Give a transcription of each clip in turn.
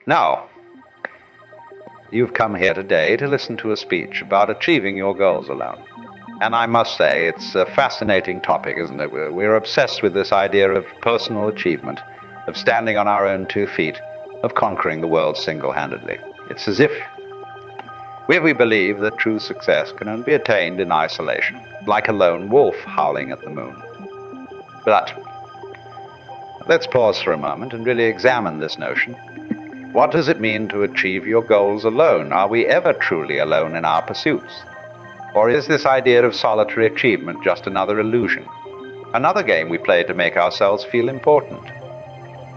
Now, you've come here today to listen to a speech about achieving your goals alone. And I must say, it's a fascinating topic, isn't it? We're obsessed with this idea of personal achievement, of standing on our own 2 feet, of conquering the world single-handedly. It's as if we believe that true success can only be attained in isolation, like a lone wolf howling at the moon. But let's pause for a moment and really examine this notion. What does it mean to achieve your goals alone? Are we ever truly alone in our pursuits? Or is this idea of solitary achievement just another illusion, another game we play to make ourselves feel important?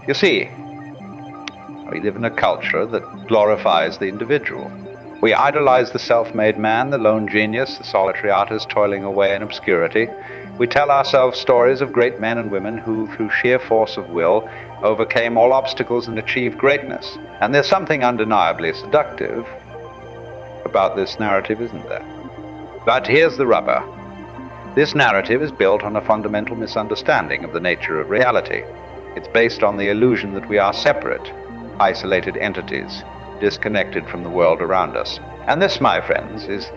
You see, we live in a culture that glorifies the individual. We idolize the self-made man, the lone genius, the solitary artist toiling away in obscurity. We tell ourselves stories of great men and women who, through sheer force of will, overcame all obstacles and achieved greatness. And there's something undeniably seductive about this narrative, isn't there? But here's the rubber. This narrative is built on a fundamental misunderstanding of the nature of reality. It's based on the illusion that we are separate, isolated entities, disconnected from the world around us. And this, my friends, is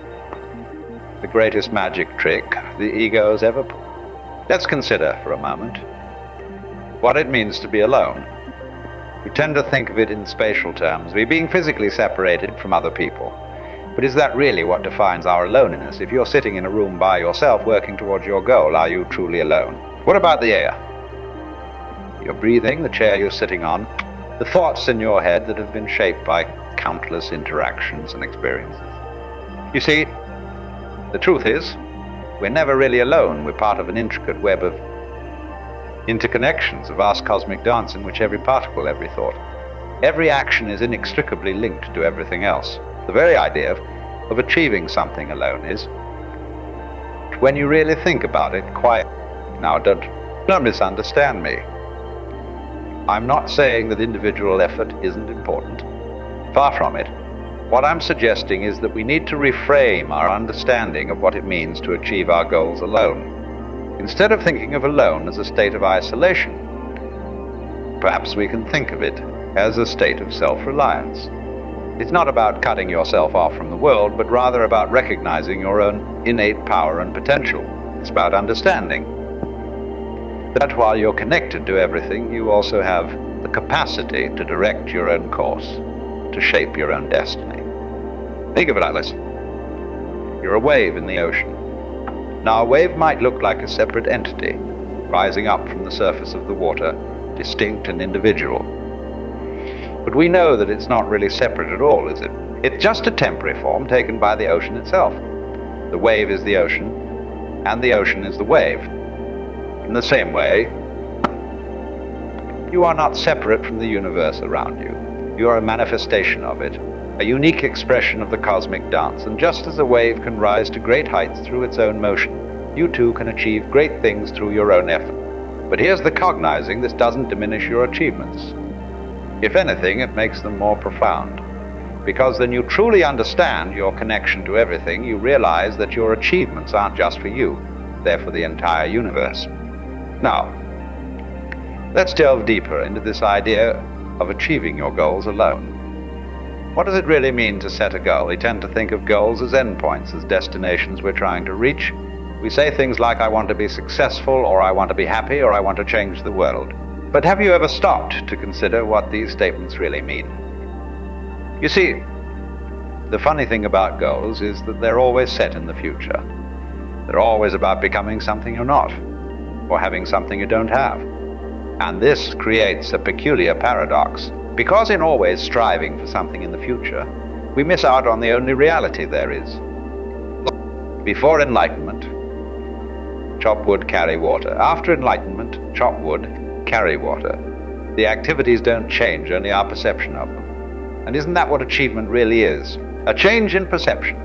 the greatest magic trick the ego has ever pulled. Let's consider for a moment what it means to be alone. We tend to think of it in spatial terms, we being physically separated from other people. But is that really what defines our aloneness? If you're sitting in a room by yourself working towards your goal, are you truly alone? What about the air? Your breathing, the chair you're sitting on, the thoughts in your head that have been shaped by countless interactions and experiences. You see, the truth is, we're never really alone. We're part of an intricate web of interconnections, a vast cosmic dance in which every particle, every thought, every action is inextricably linked to everything else. The very idea of achieving something alone is, when you really think about it, quiet. Now, don't misunderstand me. I'm not saying that individual effort isn't important. Far from it. What I'm suggesting is that we need to reframe our understanding of what it means to achieve our goals alone. Instead of thinking of alone as a state of isolation, perhaps we can think of it as a state of self-reliance. It's not about cutting yourself off from the world, but rather about recognizing your own innate power and potential. It's about understanding that while you're connected to everything, you also have the capacity to direct your own course, to shape your own destiny. Think of it like this. You're a wave in the ocean. Now, a wave might look like a separate entity, rising up from the surface of the water, distinct and individual. But we know that it's not really separate at all, is it? It's just a temporary form taken by the ocean itself. The wave is the ocean, and the ocean is the wave. In the same way, you are not separate from the universe around you. You are a manifestation of it, a unique expression of the cosmic dance. And just as a wave can rise to great heights through its own motion, you too can achieve great things through your own effort. But here's the cognizing: this doesn't diminish your achievements. If anything, it makes them more profound. Because then you truly understand your connection to everything. You realize that your achievements aren't just for you, they're for the entire universe. Now, let's delve deeper into this idea of achieving your goals alone. What does it really mean to set a goal? We tend to think of goals as endpoints, as destinations we're trying to reach. We say things like, I want to be successful, or I want to be happy, or I want to change the world. But have you ever stopped to consider what these statements really mean? You see, the funny thing about goals is that they're always set in the future. They're always about becoming something you're not, or having something you don't have. And this creates a peculiar paradox, because in always striving for something in the future, we miss out on the only reality there is. Before enlightenment, chop wood, carry water. After enlightenment, chop wood, carry water. The activities don't change, only our perception of them. And isn't that what achievement really is? A change in perception.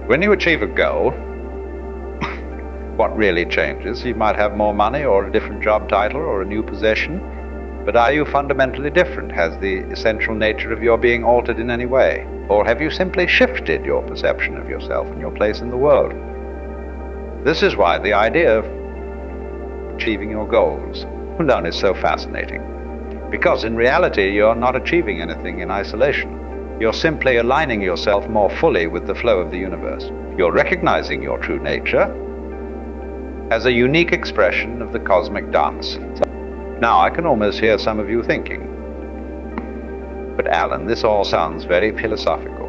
When you achieve a goal, what really changes? You might have more money, or a different job title, or a new possession, but are you fundamentally different? Has the essential nature of your being altered in any way? Or have you simply shifted your perception of yourself and your place in the world? This is why the idea of achieving your goals alone is so fascinating. Because in reality, you're not achieving anything in isolation. You're simply aligning yourself more fully with the flow of the universe. You're recognizing your true nature as a unique expression of the cosmic dance. Now, I can almost hear some of you thinking, but Alan, this all sounds very philosophical.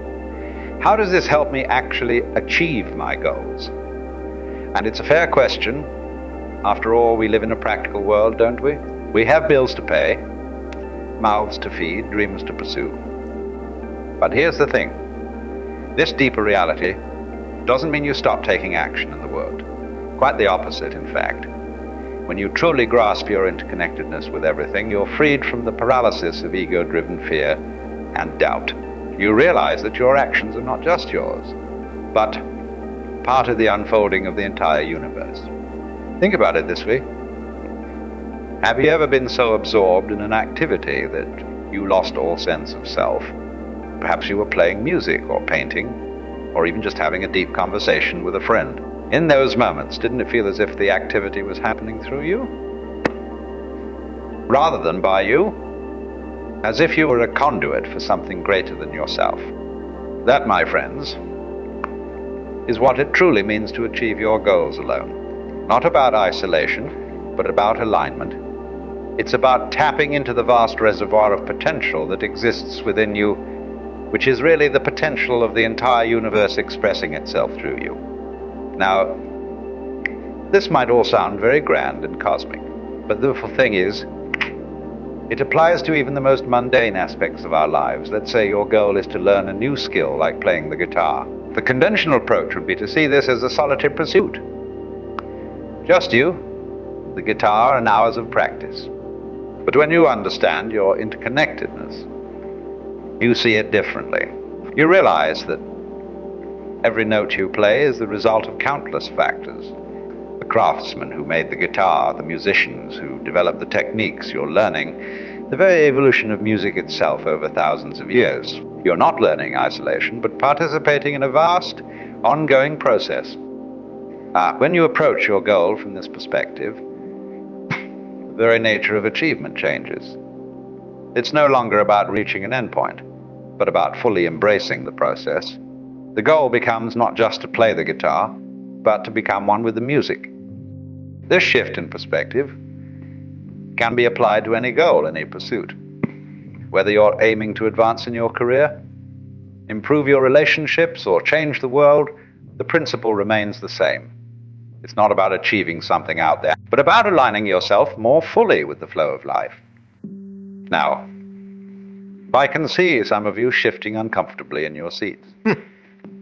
How does this help me actually achieve my goals? And it's a fair question. After all, we live in a practical world, don't we? We have bills to pay, mouths to feed, dreams to pursue. But here's the thing. This deeper reality doesn't mean you stop taking action in the world. Quite the opposite, in fact. When you truly grasp your interconnectedness with everything, you're freed from the paralysis of ego-driven fear and doubt. You realize that your actions are not just yours, but part of the unfolding of the entire universe. Think about it this way. Have you ever been so absorbed in an activity that you lost all sense of self? Perhaps you were playing music or painting, or even just having a deep conversation with a friend. In those moments, didn't it feel as if the activity was happening through you, rather than by you? As if you were a conduit for something greater than yourself. That, my friends, is what it truly means to achieve your goals alone. Not about isolation, but about alignment. It's about tapping into the vast reservoir of potential that exists within you, which is really the potential of the entire universe expressing itself through you. Now, this might all sound very grand and cosmic, but the thing is, it applies to even the most mundane aspects of our lives. Let's say your goal is to learn a new skill, like playing the guitar. The conventional approach would be to see this as a solitary pursuit. Just you, the guitar, and hours of practice. But when you understand your interconnectedness, you see it differently. You realize that every note you play is the result of countless factors. The craftsmen who made the guitar, the musicians who developed the techniques you're learning, the very evolution of music itself over thousands of years. You're not learning in isolation, but participating in a vast, ongoing process. When you approach your goal from this perspective, the very nature of achievement changes. It's no longer about reaching an endpoint, but about fully embracing the process. The goal becomes not just to play the guitar, but to become one with the music. This shift in perspective can be applied to any goal, any pursuit. Whether you're aiming to advance in your career, improve your relationships, or change the world, the principle remains the same. It's not about achieving something out there, but about aligning yourself more fully with the flow of life. Now, I can see some of you shifting uncomfortably in your seats.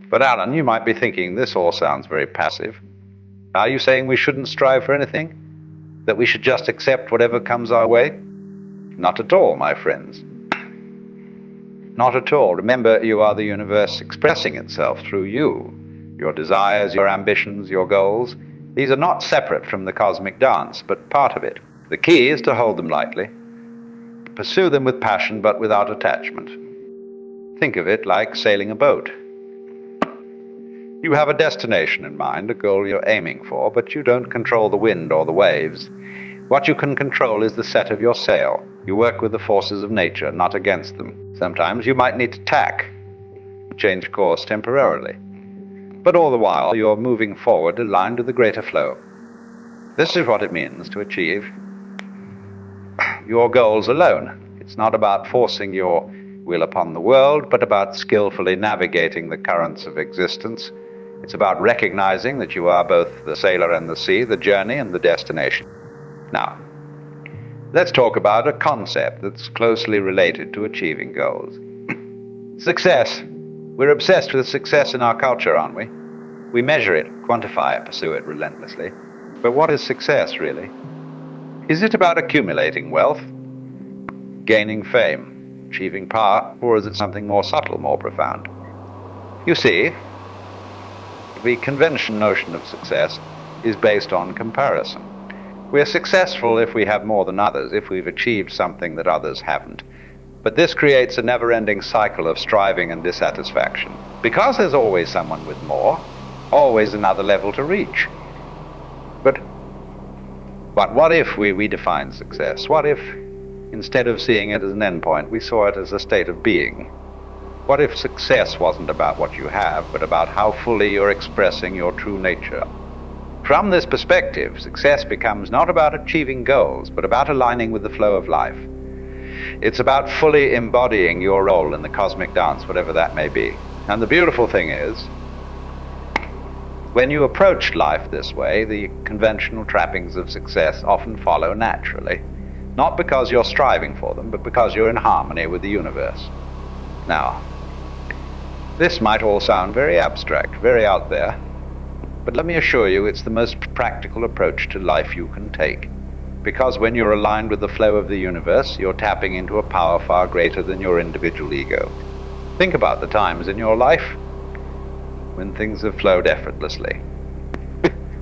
But Alan, you might be thinking, this all sounds very passive. Are you saying we shouldn't strive for anything? That we should just accept whatever comes our way? Not at all, my friends. Not at all. Remember, you are the universe expressing itself through you. Your desires, your ambitions, your goals, these are not separate from the cosmic dance, but part of it. The key is to hold them lightly. Pursue them with passion, but without attachment. Think of it like sailing a boat. You have a destination in mind, a goal you're aiming for, but you don't control the wind or the waves. What you can control is the set of your sail. You work with the forces of nature, not against them. Sometimes you might need to tack, change course temporarily. But all the while, you're moving forward aligned with the greater flow. This is what it means to achieve your goals alone. It's not about forcing your will upon the world, but about skillfully navigating the currents of existence. It's about recognizing that you are both the sailor and the sea, the journey and the destination. Now, let's talk about a concept that's closely related to achieving goals. Success. We're obsessed with success in our culture, aren't we? We measure it, quantify it, pursue it relentlessly. But what is success, really? Is it about accumulating wealth, gaining fame, achieving power, or is it something more subtle, more profound? You see, the conventional notion of success is based on comparison. We're successful if we have more than others, if we've achieved something that others haven't. But this creates a never-ending cycle of striving and dissatisfaction. Because there's always someone with more, always another level to reach. But what if we redefine success? What if Instead of seeing it as an endpoint, we saw it as a state of being. What if success wasn't about what you have, but about how fully you're expressing your true nature? From this perspective, success becomes not about achieving goals, but about aligning with the flow of life. It's about fully embodying your role in the cosmic dance, whatever that may be. And the beautiful thing is, when you approach life this way, the conventional trappings of success often follow naturally, not because you're striving for them, but because you're in harmony with the universe. Now, this might all sound very abstract, very out there, but let me assure you it's the most practical approach to life you can take. Because when you're aligned with the flow of the universe, you're tapping into a power far greater than your individual ego. Think about the times in your life when things have flowed effortlessly.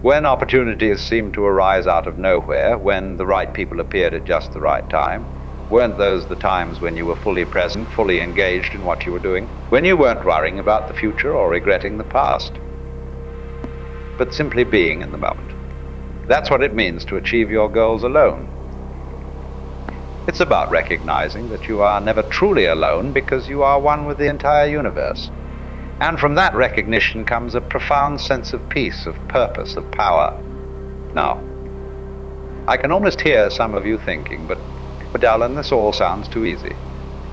When opportunities seemed to arise out of nowhere, when the right people appeared at just the right time. Weren't those the times when you were fully present, fully engaged in what you were doing? When you weren't worrying about the future or regretting the past, but simply being in the moment. That's what it means to achieve your goals alone. It's about recognizing that you are never truly alone because you are one with the entire universe. And from that recognition comes a profound sense of peace, of purpose, of power. Now, I can almost hear some of you thinking, but Alan, this all sounds too easy.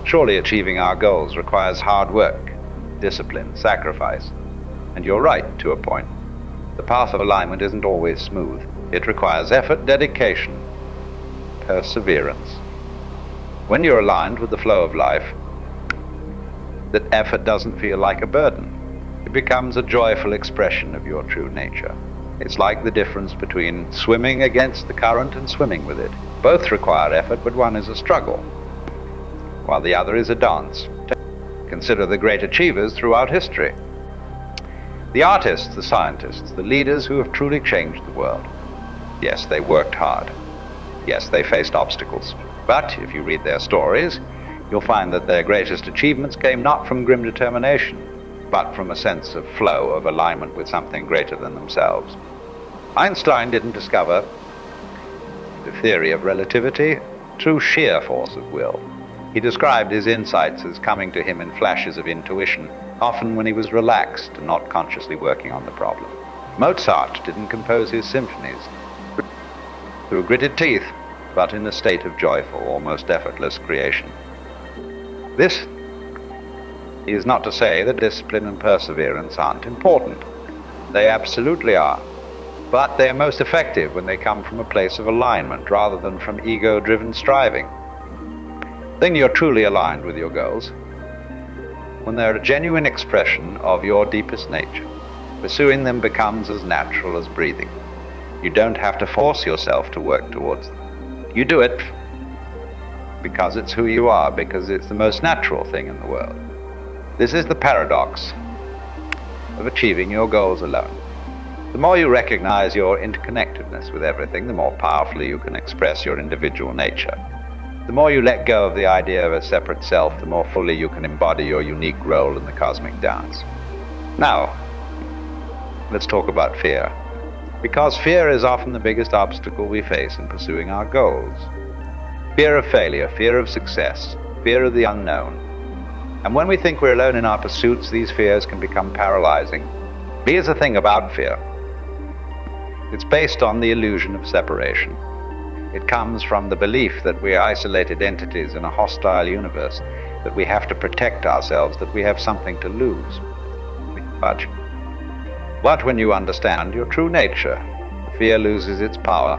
Surely achieving our goals requires hard work, discipline, sacrifice. And you're right, to a point. The path of alignment isn't always smooth. It requires effort, dedication, perseverance. When you're aligned with the flow of life, that effort doesn't feel like a burden. It becomes a joyful expression of your true nature. It's like the difference between swimming against the current and swimming with it. Both require effort, but one is a struggle, while the other is a dance. Consider the great achievers throughout history. The artists, the scientists, the leaders who have truly changed the world. Yes, they worked hard. Yes, they faced obstacles. But if you read their stories, you'll find that their greatest achievements came not from grim determination, but from a sense of flow, of alignment with something greater than themselves. Einstein didn't discover the theory of relativity through sheer force of will. He described his insights as coming to him in flashes of intuition, often when he was relaxed and not consciously working on the problem. Mozart didn't compose his symphonies through gritted teeth, but in a state of joyful, almost effortless creation. This is not to say that discipline and perseverance aren't important. They absolutely are. But they are most effective when they come from a place of alignment rather than from ego-driven striving. Then you're truly aligned with your goals when they're a genuine expression of your deepest nature. Pursuing them becomes as natural as breathing. You don't have to force yourself to work towards them. You do it because it's who you are, because it's the most natural thing in the world. This is the paradox of achieving your goals alone. The more you recognize your interconnectedness with everything, the more powerfully you can express your individual nature. The more you let go of the idea of a separate self, the more fully you can embody your unique role in the cosmic dance. Now, let's talk about fear. Because fear is often the biggest obstacle we face in pursuing our goals. Fear of failure, fear of success, fear of the unknown. And when we think we're alone in our pursuits, these fears can become paralyzing. But here's the thing about fear. It's based on the illusion of separation. It comes from the belief that we are isolated entities in a hostile universe, that we have to protect ourselves, that we have something to lose. But when you understand your true nature, fear loses its power.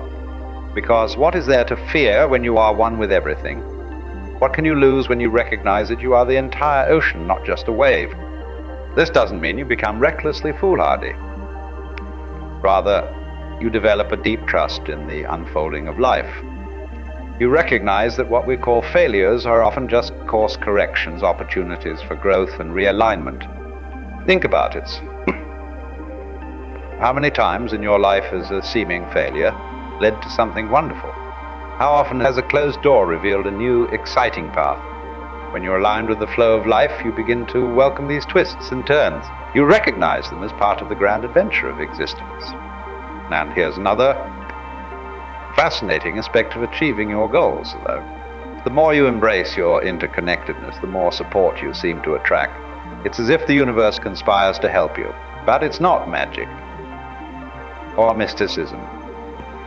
Because what is there to fear when you are one with everything? What can you lose when you recognize that you are the entire ocean, not just a wave? This doesn't mean you become recklessly foolhardy. Rather, you develop a deep trust in the unfolding of life. You recognize that what we call failures are often just course corrections, opportunities for growth and realignment. Think about it. How many times in your life has a seeming failure led to something wonderful? How often has a closed door revealed a new, exciting path? When you're aligned with the flow of life, you begin to welcome these twists and turns. You recognize them as part of the grand adventure of existence. And here's another fascinating aspect of achieving your goals, though. The more you embrace your interconnectedness, the more support you seem to attract. It's as if the universe conspires to help you. But it's not magic or mysticism.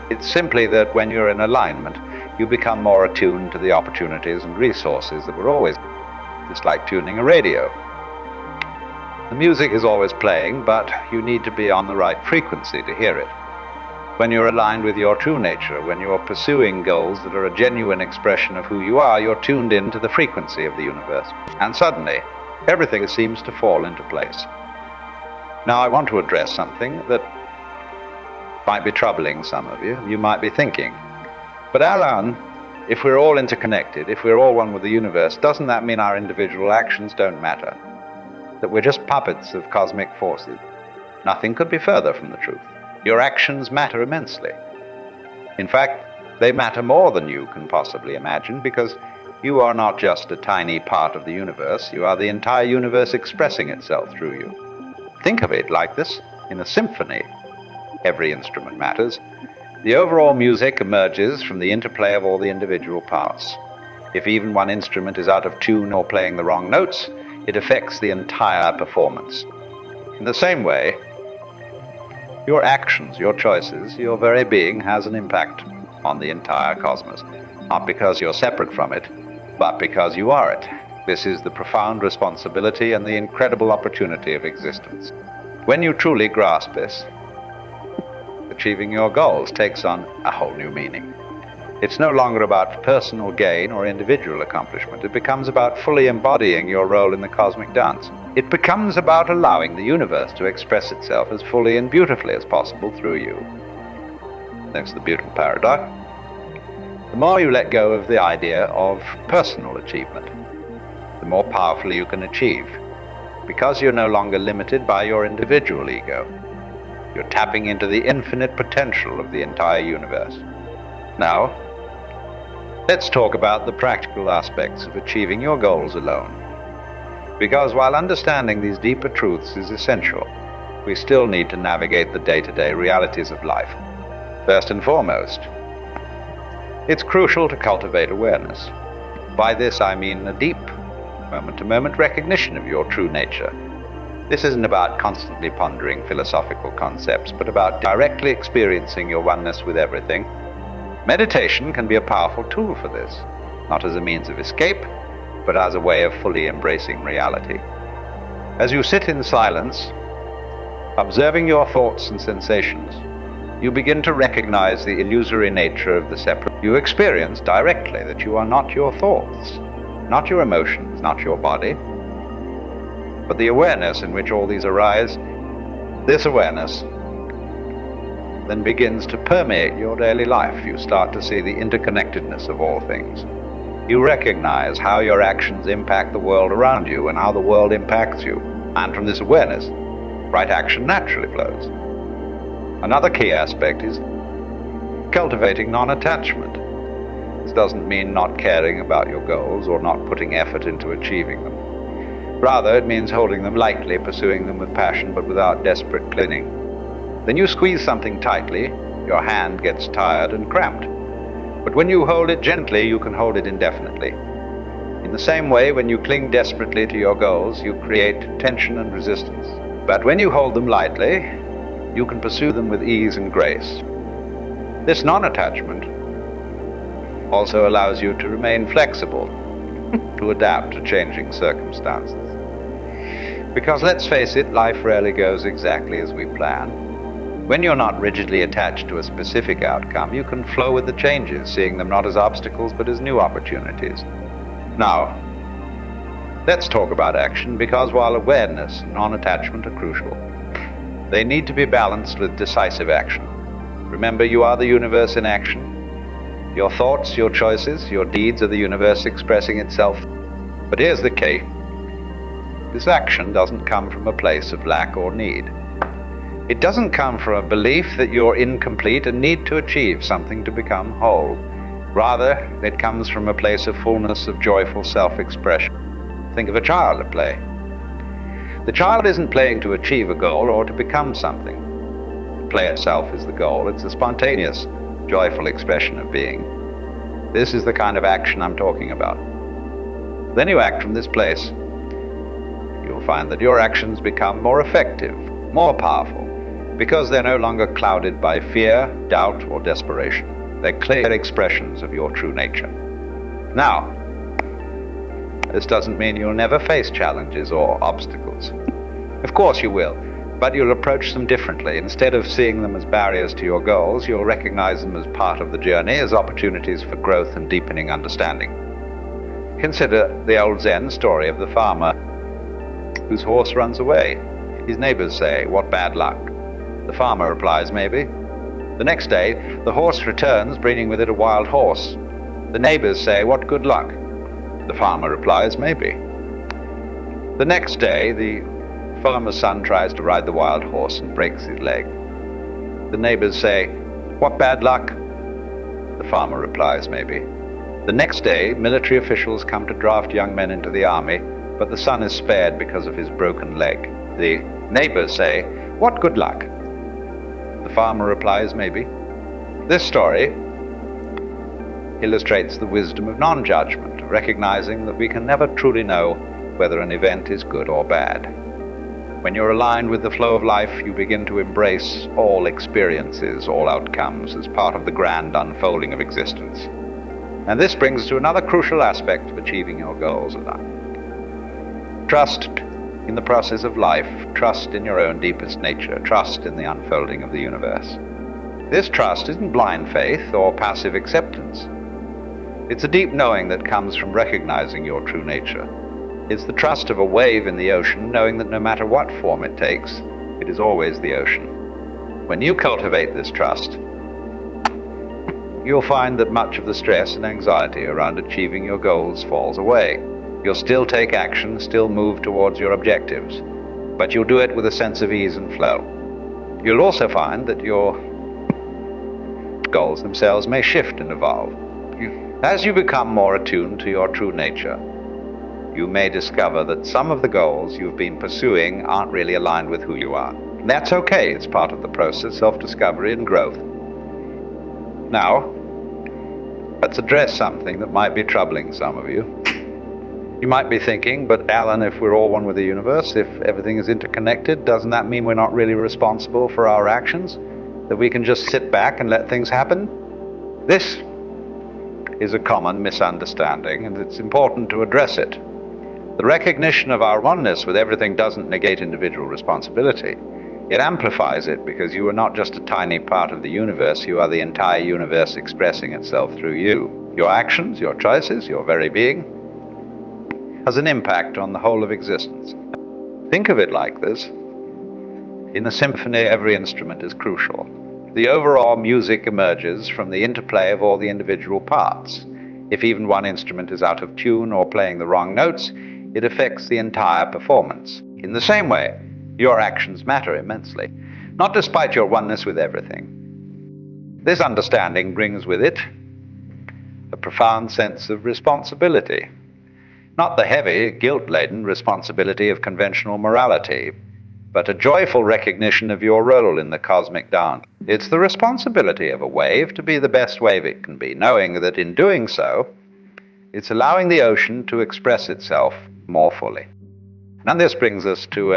It's simply that when you're in alignment, you become more attuned to the opportunities and resources that were always. It's like tuning a radio. The music is always playing, but you need to be on the right frequency to hear it. When you're aligned with your true nature, when you're pursuing goals that are a genuine expression of who you are, you're tuned into the frequency of the universe. And suddenly, everything seems to fall into place. Now, I want to address something that might be troubling some of you. You might be thinking, but Alan, if we're all interconnected, if we're all one with the universe, doesn't that mean our individual actions don't matter? That we're just puppets of cosmic forces? Nothing could be further from the truth. Your actions matter immensely. In fact, they matter more than you can possibly imagine, because you are not just a tiny part of the universe, you are the entire universe expressing itself through you. Think of it like this: in a symphony, every instrument matters. The overall music emerges from the interplay of all the individual parts. If even one instrument is out of tune or playing the wrong notes, it affects the entire performance. In the same way, your actions, your choices, your very being has an impact on the entire cosmos, not because you're separate from it, but because you are it. This is the profound responsibility and the incredible opportunity of existence. When you truly grasp this, achieving your goals takes on a whole new meaning. It's no longer about personal gain or individual accomplishment. It becomes about fully embodying your role in the cosmic dance. It becomes about allowing the universe to express itself as fully and beautifully as possible through you. That's the beautiful paradox. The more you let go of the idea of personal achievement, the more powerfully you can achieve, because you're no longer limited by your individual ego. You're tapping into the infinite potential of the entire universe. Now, let's talk about the practical aspects of achieving your goals alone. Because while understanding these deeper truths is essential, we still need to navigate the day-to-day realities of life. First and foremost, it's crucial to cultivate awareness. By this I mean a deep, moment-to-moment recognition of your true nature. This isn't about constantly pondering philosophical concepts, but about directly experiencing your oneness with everything. Meditation can be a powerful tool for this, not as a means of escape, but as a way of fully embracing reality. As you sit in silence, observing your thoughts and sensations, you begin to recognize the illusory nature of the separate. You experience directly that you are not your thoughts, not your emotions, not your body, but the awareness in which all these arise. This awareness then begins to permeate your daily life. You start to see the interconnectedness of all things. You recognize how your actions impact the world around you and how the world impacts you. And from this awareness, right action naturally flows. Another key aspect is cultivating non-attachment. This doesn't mean not caring about your goals or not putting effort into achieving them. Rather, it means holding them lightly, pursuing them with passion, but without desperate clinging. Then you squeeze something tightly, your hand gets tired and cramped. But when you hold it gently, you can hold it indefinitely. In the same way, when you cling desperately to your goals, you create tension and resistance. But when you hold them lightly, you can pursue them with ease and grace. This non-attachment also allows you to remain flexible, to adapt to changing circumstances. Because let's face it, life rarely goes exactly as we plan. When you're not rigidly attached to a specific outcome, you can flow with the changes, seeing them not as obstacles but as new opportunities. Now, let's talk about action, because while awareness and non-attachment are crucial, they need to be balanced with decisive action. Remember, you are the universe in action. Your thoughts, your choices, your deeds are the universe expressing itself. But here's the key. This action doesn't come from a place of lack or need. It doesn't come from a belief that you're incomplete and need to achieve something to become whole. Rather, it comes from a place of fullness, of joyful self-expression. Think of a child at play. The child isn't playing to achieve a goal or to become something. The play itself is the goal. It's a spontaneous, joyful expression of being. This is the kind of action I'm talking about. Then you act from this place. You'll find that your actions become more effective, more powerful, because they're no longer clouded by fear, doubt, or desperation. They're clear expressions of your true nature. Now, this doesn't mean you'll never face challenges or obstacles. Of course you will, but you'll approach them differently. Instead of seeing them as barriers to your goals, you'll recognize them as part of the journey, as opportunities for growth and deepening understanding. Consider the old Zen story of the farmer whose horse runs away. His neighbors say, "What bad luck?" The farmer replies, "Maybe." The next day, the horse returns, bringing with it a wild horse. The neighbors say, "What good luck?" The farmer replies, "Maybe." The next day, the farmer's son tries to ride the wild horse and breaks his leg. The neighbors say, "What bad luck?" The farmer replies, "Maybe." The next day, military officials come to draft young men into the army, but the son is spared because of his broken leg. The neighbors say, "What good luck?" The farmer replies, "Maybe." This story illustrates the wisdom of non-judgment, recognizing that we can never truly know whether an event is good or bad. When you're aligned with the flow of life, you begin to embrace all experiences, all outcomes, as part of the grand unfolding of existence. And this brings us to another crucial aspect of achieving your goals in life. Trust in the process of life, trust in your own deepest nature, trust in the unfolding of the universe. This trust isn't blind faith or passive acceptance. It's a deep knowing that comes from recognizing your true nature. It's the trust of a wave in the ocean, knowing that no matter what form it takes, it is always the ocean. When you cultivate this trust, you'll find that much of the stress and anxiety around achieving your goals falls away. You'll still take action, still move towards your objectives, but you'll do it with a sense of ease and flow. You'll also find that your goals themselves may shift and evolve. As you become more attuned to your true nature, you may discover that some of the goals you've been pursuing aren't really aligned with who you are. That's okay, it's part of the process, self-discovery and growth. Now, let's address something that might be troubling some of you. You might be thinking, but Alan, if we're all one with the universe, if everything is interconnected, doesn't that mean we're not really responsible for our actions? That we can just sit back and let things happen? This is a common misunderstanding, and it's important to address it. The recognition of our oneness with everything doesn't negate individual responsibility. It amplifies it, because you are not just a tiny part of the universe, you are the entire universe expressing itself through you. Your actions, your choices, your very being has an impact on the whole of existence. Think of it like this. In a symphony, every instrument is crucial. The overall music emerges from the interplay of all the individual parts. If even one instrument is out of tune or playing the wrong notes, it affects the entire performance. In the same way, your actions matter immensely, not despite your oneness with everything. This understanding brings with it a profound sense of responsibility. Not the heavy, guilt-laden responsibility of conventional morality, but a joyful recognition of your role in the cosmic dance. It's the responsibility of a wave to be the best wave it can be, knowing that in doing so, it's allowing the ocean to express itself more fully. And this brings us to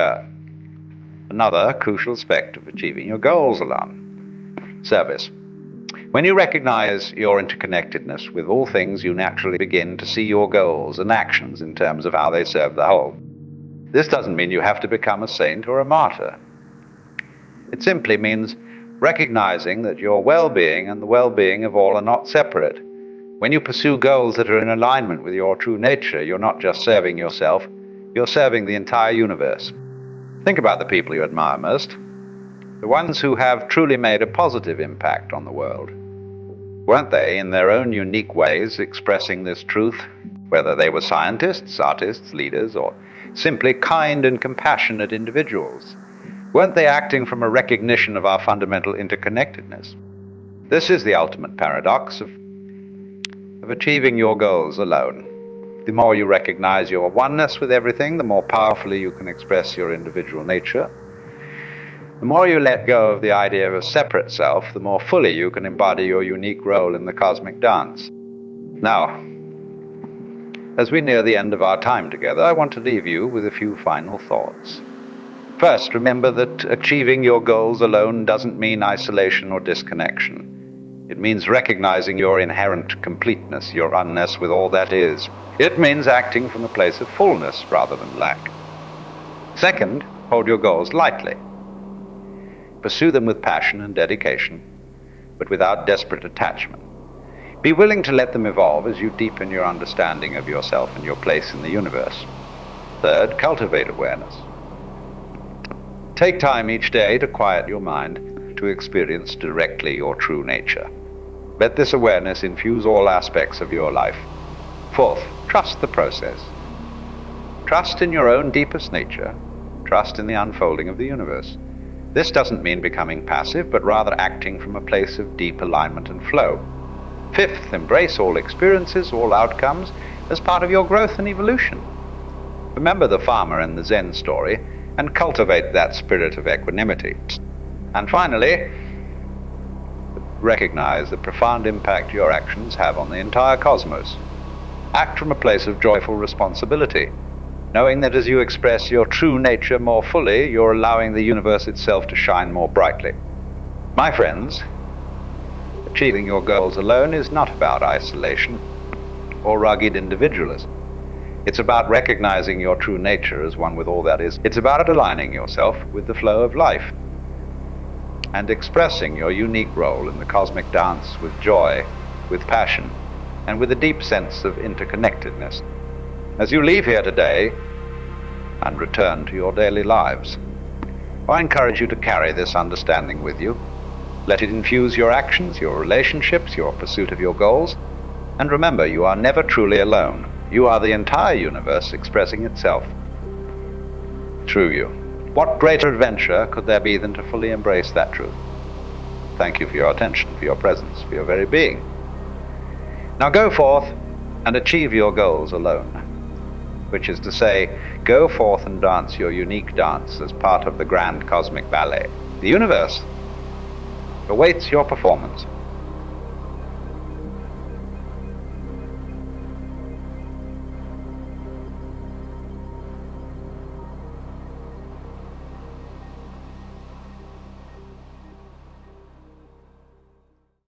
another crucial aspect of achieving your goals alone: service. When you recognize your interconnectedness with all things, you naturally begin to see your goals and actions in terms of how they serve the whole. This doesn't mean you have to become a saint or a martyr. It simply means recognizing that your well-being and the well-being of all are not separate. When you pursue goals that are in alignment with your true nature, you're not just serving yourself, you're serving the entire universe. Think about the people you admire most, the ones who have truly made a positive impact on the world. Weren't they, in their own unique ways, expressing this truth, whether they were scientists, artists, leaders, or simply kind and compassionate individuals? Weren't they acting from a recognition of our fundamental interconnectedness? This is the ultimate paradox of achieving your goals alone. The more you recognize your oneness with everything, the more powerfully you can express your individual nature. The more you let go of the idea of a separate self, the more fully you can embody your unique role in the cosmic dance. Now, as we near the end of our time together, I want to leave you with a few final thoughts. First, remember that achieving your goals alone doesn't mean isolation or disconnection. It means recognizing your inherent completeness, your oneness with all that is. It means acting from a place of fullness rather than lack. Second, hold your goals lightly. Pursue them with passion and dedication, but without desperate attachment. Be willing to let them evolve as you deepen your understanding of yourself and your place in the universe. Third, cultivate awareness. Take time each day to quiet your mind, to experience directly your true nature. Let this awareness infuse all aspects of your life. Fourth, trust the process. Trust in your own deepest nature. Trust in the unfolding of the universe. This doesn't mean becoming passive, but rather acting from a place of deep alignment and flow. Fifth, embrace all experiences, all outcomes, as part of your growth and evolution. Remember the farmer in the Zen story, and cultivate that spirit of equanimity. And finally, recognize the profound impact your actions have on the entire cosmos. Act from a place of joyful responsibility, knowing that as you express your true nature more fully, you're allowing the universe itself to shine more brightly. My friends, achieving your goals alone is not about isolation or rugged individualism. It's about recognizing your true nature as one with all that is. It's about aligning yourself with the flow of life and expressing your unique role in the cosmic dance with joy, with passion, and with a deep sense of interconnectedness. As you leave here today and return to your daily lives, I encourage you to carry this understanding with you. Let it infuse your actions, your relationships, your pursuit of your goals. And remember, you are never truly alone. You are the entire universe expressing itself through you. What greater adventure could there be than to fully embrace that truth? Thank you for your attention, for your presence, for your very being. Now go forth and achieve your goals alone, which is to say, go forth and dance your unique dance as part of the grand cosmic ballet. The universe awaits your performance.